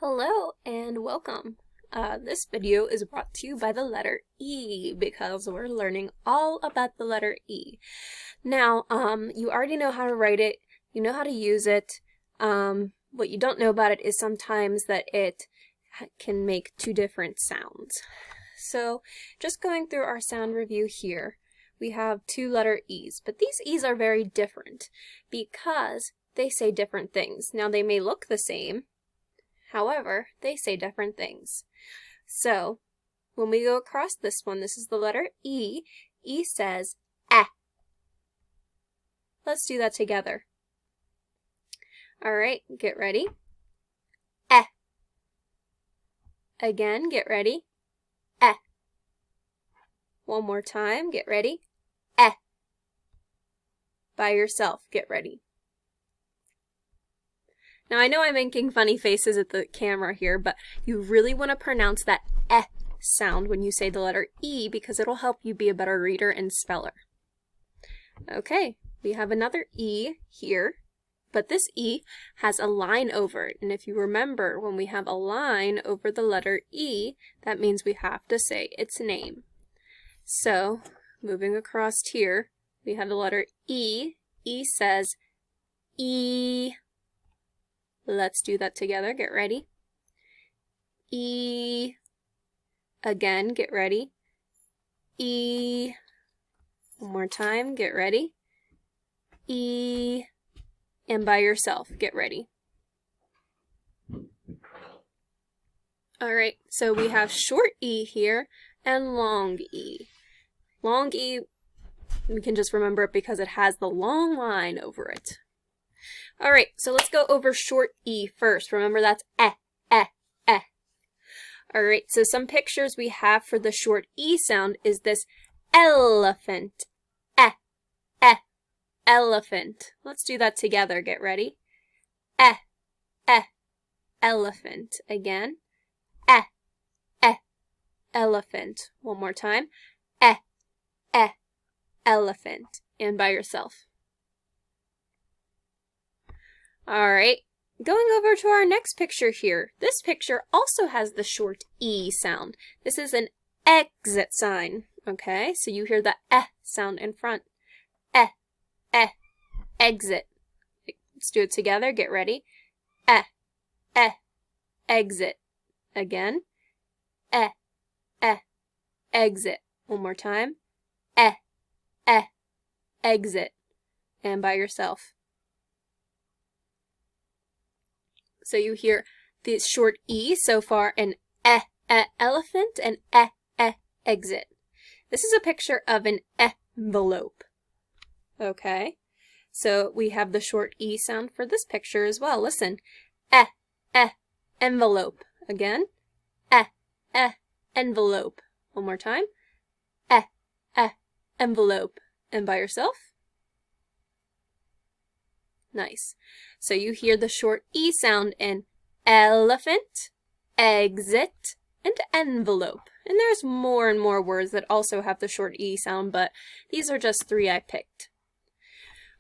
Hello and welcome. This video is brought to you by the letter E because we're learning all about the letter E. Now, you already know how to write it, you know how to use it. What you don't know about it is sometimes that it can make two different sounds. So, just going through our sound review here, we have two letter E's, but these E's are very different because they say different things. Now, they may look the same. However, they say different things. So, when we go across this one, this is the letter E. E says eh. Let's do that together. Alright, get ready. Eh. Again, get ready. Eh. One more time, get ready. Eh. By yourself, get ready. Now, I know I'm making funny faces at the camera here, but you really want to pronounce that eh sound when you say the letter E because it'll help you be a better reader and speller. Okay, we have another E here, but this E has a line over it. And if you remember, when we have a line over the letter E, that means we have to say its name. So, moving across here, we have the letter E. E says E. Let's do that together. Get ready. E. Again, get ready. E. One more time. Get ready. E. And by yourself, get ready. Alright, so we have short E here and long E. Long E, we can just remember it because it has the long line over it. Alright, so let's go over short E first. Remember that's eh, eh, eh. Alright, so some pictures we have for the short E sound is this elephant. Eh, eh, elephant. Let's do that together. Get ready. Eh, eh, elephant. Again. Eh, eh, elephant. One more time. Eh, eh, elephant. And by yourself. Alright, going over to our next picture here. This picture also has the short E sound. This is an exit sign, okay? So you hear the eh sound in front. Eh, eh, exit. Let's do it together. Get ready. Eh, eh, exit. Again. Eh, eh, exit. One more time. Eh, eh, exit. And by yourself. So you hear the short E so far, an eh, elephant, and exit. This is a picture of an envelope. Okay, so we have the short E sound for this picture as well. Listen, envelope. Again, envelope. One more time, envelope. And by yourself. Nice. So you hear the short E sound in elephant, exit, and envelope. And there's more and more words that also have the short E sound, but these are just three I picked.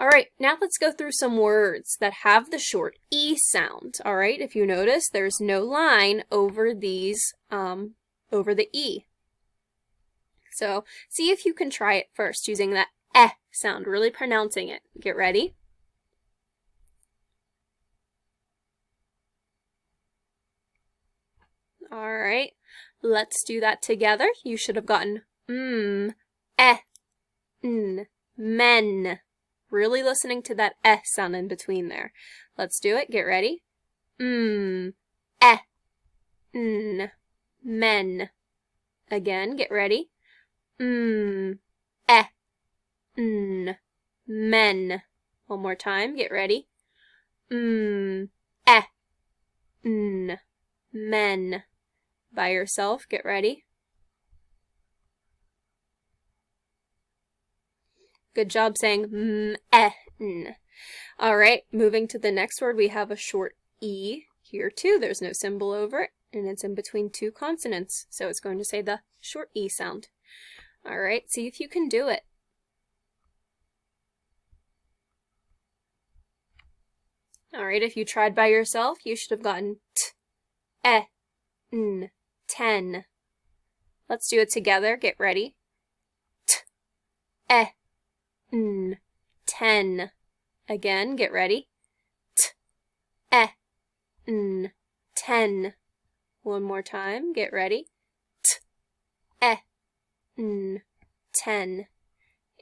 Alright, now let's go through some words that have the short E sound. Alright, if you notice, there's no line over these, over the E. So see if you can try it first using that eh sound, really pronouncing it. Get ready. Alright, let's do that together. You should have gotten eh, n, men. Really listening to that eh sound in between there. Let's do it. Get ready. Eh, n, men. Again, get ready. Eh, n, men. One more time. Get ready. Eh, n, men. By yourself, get ready. Good job saying n. Alright, moving to the next word, we have a short E here too. There's no symbol over it, and it's in between two consonants, so it's going to say the short E sound. Alright, see if you can do it. Alright, if you tried by yourself, you should have gotten t. n, 10. Let's do it together. Get ready. N, 10. Again, get ready. N, 10. One more time. Get ready. N, 10.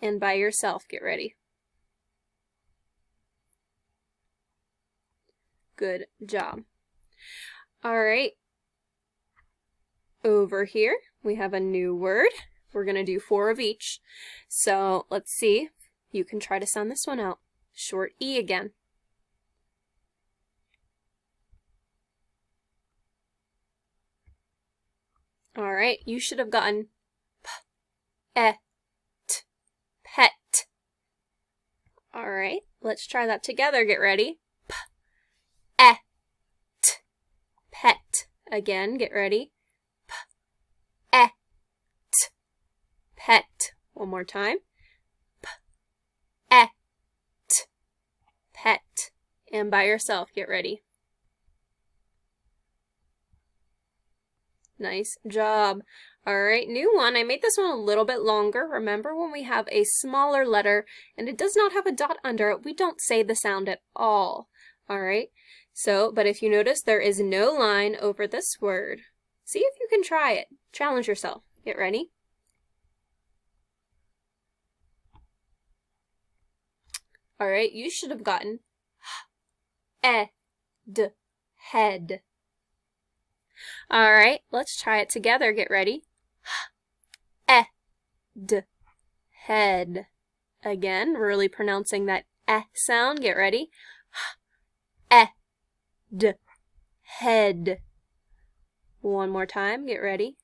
And by yourself, get ready. Good job. All right. Over here, we have a new word. We're going to do 4 of each. So let's see. You can try to sound this one out. Short E again. All right. You should have gotten p, t, pet. All right. Let's try that together. Get ready. P, t, pet. Again, get ready. P, t, pet. One more time. P, t, pet. And by yourself, get ready. Nice job. All right, new one. I made this one a little bit longer. Remember, when we have a smaller letter and it does not have a dot under it, we don't say the sound at all. All right, so, but if you notice, there is no line over this word. See if you can try it. Challenge yourself. Get ready. All right, you should have gotten d, head. All right, let's try it together. Get ready. D, head. Again, really pronouncing that sound. Get ready. D, head. One more time. Get ready.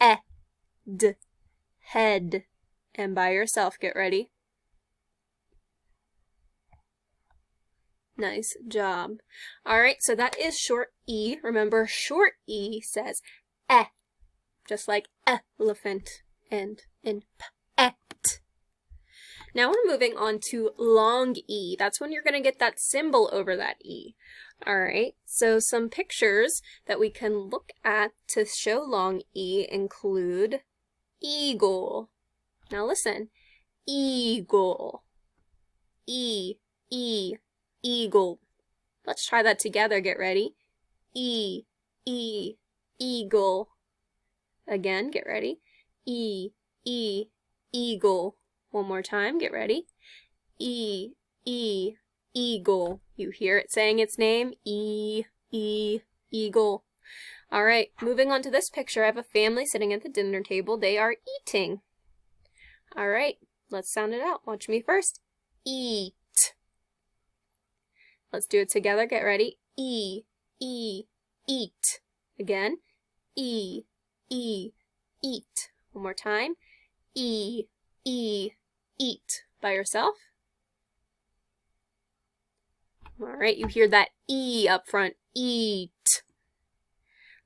D, head. And by yourself, get ready. Nice job. All right, so that is short E. Remember, short E says just like elephant and in pet. Now we're moving on to long E. That's when you're going to get that symbol over that E. All right, so some pictures that we can look at to show long E include eagle. Now listen, eagle. Eagle. Let's try that together. Get ready. Eagle. Again, get ready. Eagle. One more time. Get ready. Eagle. You hear it saying its name? Eagle. All right, moving on to this picture. I have a family sitting at the dinner table. They are eating. All right, let's sound it out. Watch me first. Eat. Let's do it together. Get ready. Eat. Again. Eat. One more time. Eat. By yourself. All right, you hear that E up front. Eat.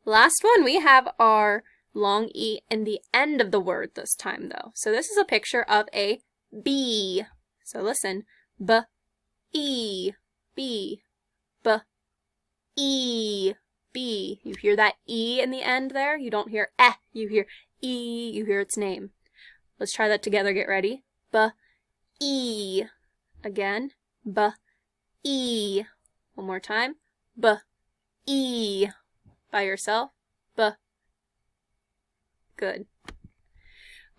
Last one, we have our long E in the end of the word this time, though. So this is a picture of a bee. So listen. B-E. B, E, B. You hear that E in the end there? You don't hear you hear E, you hear its name. Let's try that together. Get ready. B-E. Again. B-E. One more time. B-E. By yourself. Good.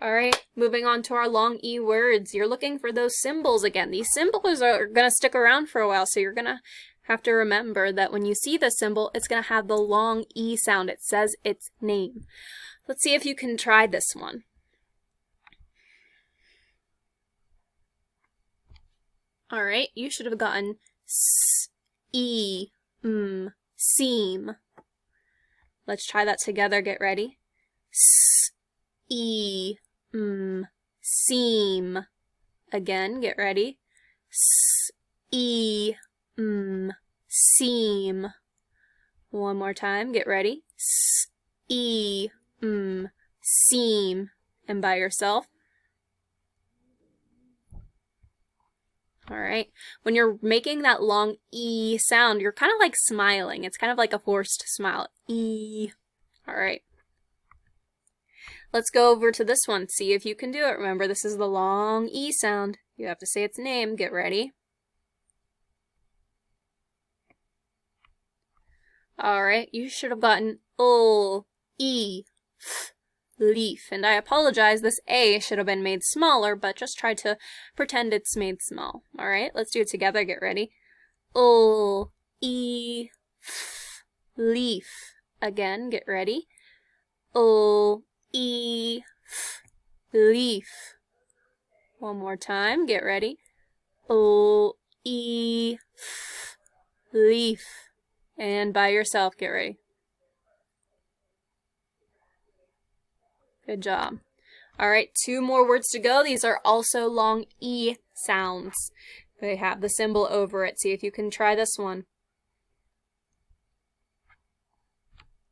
All right, moving on to our long E words. You're looking for those symbols again. These symbols are going to stick around for a while, so you're going to have to remember that when you see the symbol, it's going to have the long E sound. It says its name. Let's see if you can try this one. All right, you should have gotten seam. Let's try that together. Get ready. Seam. Again, get ready. Seam. One more time, get ready. Seam. And by yourself. All right. When you're making that long E sound, you're kind of like smiling. It's kind of like a forced smile. E. All right. Let's go over to this one. See if you can do it. Remember, this is the long E sound. You have to say its name. Get ready. All right. You should have gotten E, F, leaf. And I apologize, this A should have been made smaller, but just try to pretend it's made small. All right, let's do it together. Get ready. E, F, leaf. Again, get ready. E, F, leaf. One more time, get ready. E, F, leaf. And by yourself, get ready. Good job. All right, 2 more words to go. These are also long E sounds. They have the symbol over it. See if you can try this one.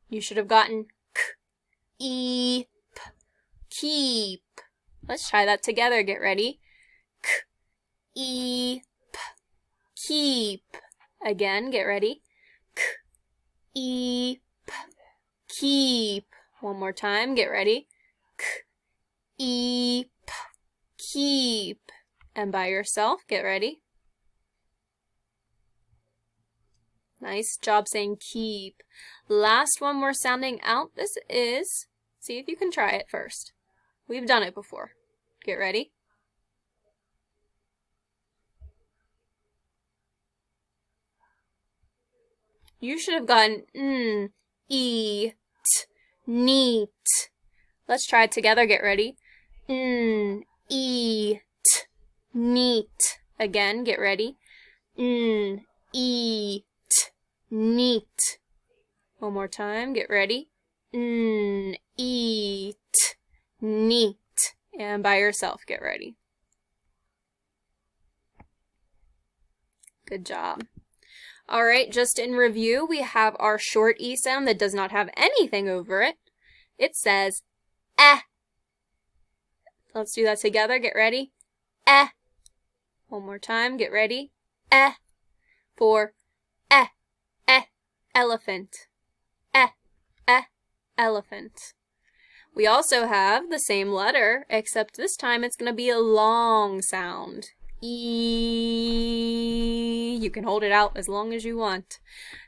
You should have gotten K, E, P, keep. Let's try that together. Get ready. K, E, P, keep. Again, get ready. K, E, P, keep. One more time. Get ready. K, E, P, keep. And by yourself, get ready. Nice job saying keep. Last one we're sounding out. This is, see if you can try it first. We've done it before. Get ready. You should have gotten E, T, neat. Let's try it together. Get ready. E, T, neat. Again, get ready. E, T, neat. One more time. Get ready. E, T, neat. And by yourself, get ready. Good job. All right, just in review, we have our short E sound that does not have anything over it. It says eh. Let's do that together. Get ready. Eh. One more time. Get ready. Eh. For elephant. Elephant. We also have the same letter, except this time it's going to be a long sound. E. You can hold it out as long as you want.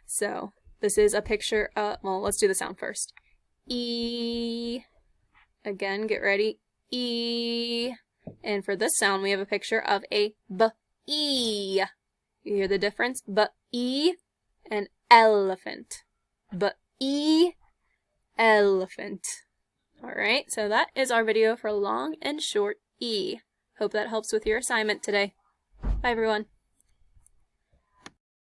So this is a picture of, well, let's do the sound first. E. Again, get ready. E. And for this sound, we have a picture of a B-E. You hear the difference? B-E and elephant. B-E, elephant. All right, so that is our video for long and short E. Hope that helps with your assignment today. Bye, everyone.